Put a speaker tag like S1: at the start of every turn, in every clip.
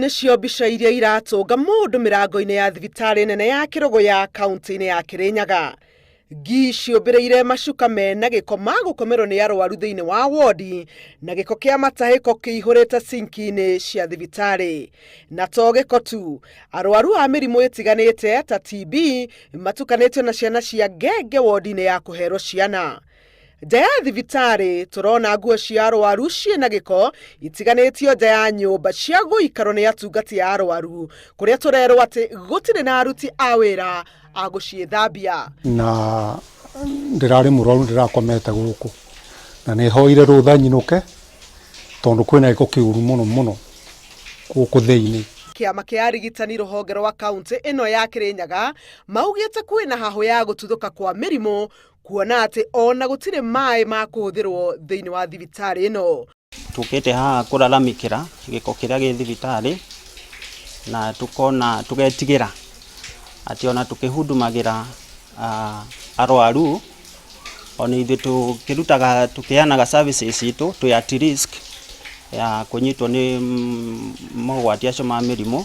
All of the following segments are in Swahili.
S1: nĩcio mbica iria iratũnga mũndũ mĩrango-inĩ ya thibitarĩ nene ya Kĩrogoya kaunti-inĩ ya Kĩrĩnyaga. Ngi ciũmbĩrĩire macuka mena gĩko magũkomerwo nĩ arwaru thĩinĩ wa wodi, na gĩko kĩa matahĩko kĩihũrĩte sinki-inĩ cia thibitarĩ. Na to gĩko tu, arwaru a mĩrimũ ĩtiganĩte ta TB matukanĩtio na ciana cia ngenge wodi-inĩ ya kũherwo ciana. Nja ya thibitarĩ tũrona nguo cia arwaru ciĩna gĩko itiganĩtio nja ya nyũmba cia gũikarwo nĩ atungati a arwaru, kũrĩa tũrerwo atĩ gũtirĩ na aruti a wĩra a gũciĩthambia.
S2: Na ndĩrarĩ mũrwaru ndĩrakomete gũkũ na nĩ hoire rũtha nyinũke tondũ kwĩna gĩko kĩũru mũno gũkũ thĩinĩ.
S1: Kĩama kĩa arigitani rũhonge rwa kaunti ĩno ya Kĩrĩnyaga maugĩte kwĩna hahũ ya gũtuthũka kwa mĩrimũ, kuona atĩ ona gũtirĩ maĩ ma kũhũthĩrwo thĩinĩ wa thibitarĩ ĩno.
S3: Tukĩte haha kũraramĩkĩra gĩko kĩrĩa gĩ thibitarĩ na tugetigĩra atĩ ona tũkĩhundumagĩra arwaru ona ithuĩ tũkĩrutaga tũkĩheanaga services itũ twĩ at risk ya kũnyitwo nĩ mogwati acio ma mĩrimũ.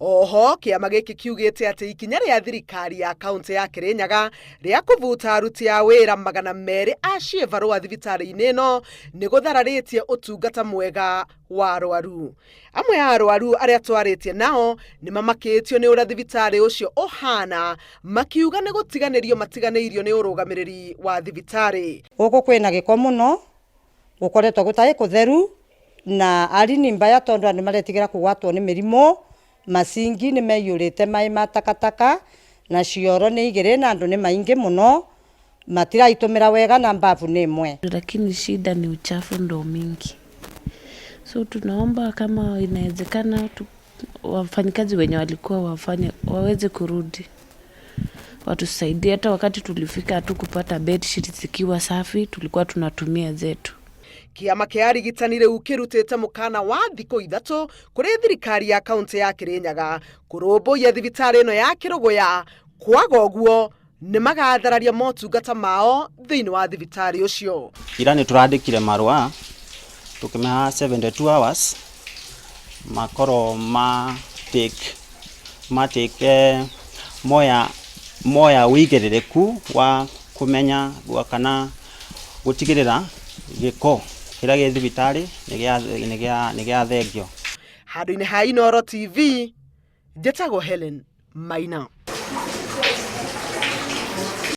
S1: Oho kĩama gĩkĩ kiugĩte atĩ ikinya rĩa thirikari ya kaunti ya Kĩrĩnyaga rĩa kũbuta aruti a wĩra 200 a ciĩbarũa thibitarĩ-inĩ ĩno nĩ gũthararĩtie ũtungata mwega wa arwaru. Amwe a arwaru arĩa twarĩtie nao nĩ mamakĩtio nĩ ũrĩa thibitarĩ ũcio ũhana, makiuga nĩ gũtiganĩrio matiganĩirio nĩ ũrũgamĩrĩri wa thibitarĩ.
S4: Gũkũ kwĩna gĩko mũno, gũkoretwo gũtarĩ kũtheru na ari nĩ mbaya tondũ andũ maretigĩra kũgwatwo nĩ mĩrimũ. Masingi nĩ meiyũrĩte maĩ ma takataka na cioro nĩ igĩrĩ na andũ nĩ maingi mũno, matiraitũmĩra wega na mbavu ni imwe.
S5: Lakini shida ni uchafu ndo mingi, so tunaomba kama inawezekana wafanyikazi wenye walikuwa waweze kurudi watusaidie. Hata wakati tulifika hatukupata bedsheet zikiwa safi, tulikuwa tunatumia zetu.
S1: Kĩama kĩa arigitani rĩu kĩrutĩte mũkana wa thikũ 3 kũrĩ thirikari ya kaunti ya Kĩrĩnyaga kũrũmbũiya thibitarĩ ĩno ya Kĩrogoya, kwaga ũguo nĩ magathararia motungata mao thĩinĩ wa thibitarĩ ũcio.
S3: Ira nĩ tũrandĩkire marũa tũkĩmeha 72 hours makoro mateke moya wĩigĩrĩrĩku wa kũmenya kana gũtigĩrĩra gĩko kĩrĩa gĩ thibitarĩ nĩ gĩathengio.
S1: Handũ-inĩ ha Inooro TV, njĩtagwo Helen Maina.